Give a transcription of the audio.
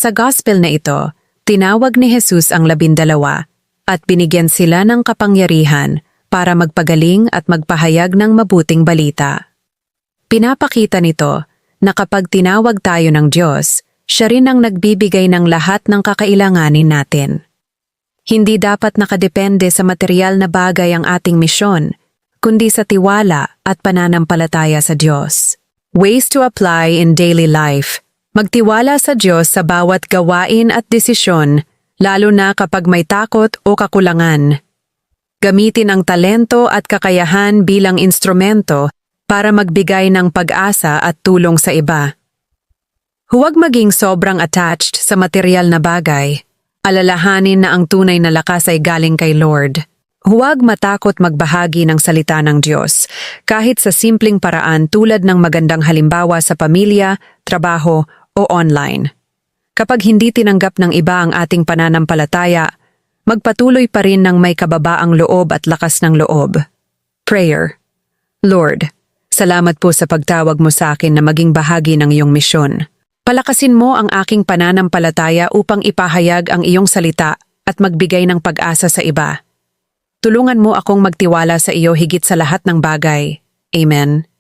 Sa gospel na ito, tinawag ni Jesus ang 12 at binigyan sila ng kapangyarihan para magpagaling at magpahayag ng mabuting balita. Pinapakita nito na kapag tinawag tayo ng Diyos, siya rin ang nagbibigay ng lahat ng kakailanganin natin. Hindi dapat nakadepende sa material na bagay ang ating misyon, kundi sa tiwala at pananampalataya sa Diyos. Ways to apply in daily life. Magtiwala sa Diyos sa bawat gawain at desisyon, lalo na kapag may takot o kakulangan. Gamitin ang talento at kakayahan bilang instrumento para magbigay ng pag-asa at tulong sa iba. Huwag maging sobrang attached sa material na bagay. Alalahanin na ang tunay na lakas ay galing kay Lord. Huwag matakot magbahagi ng salita ng Diyos, kahit sa simpleng paraan tulad ng magandang halimbawa sa pamilya, trabaho o online. Kapag hindi tinanggap ng iba ang ating pananampalataya, magpatuloy pa rin ng may kababaang loob at lakas ng loob. Prayer. Lord, salamat po sa pagtawag mo sa akin na maging bahagi ng iyong misyon. Palakasin mo ang aking pananampalataya upang ipahayag ang iyong salita at magbigay ng pag-asa sa iba. Tulungan mo akong magtiwala sa iyo higit sa lahat ng bagay. Amen.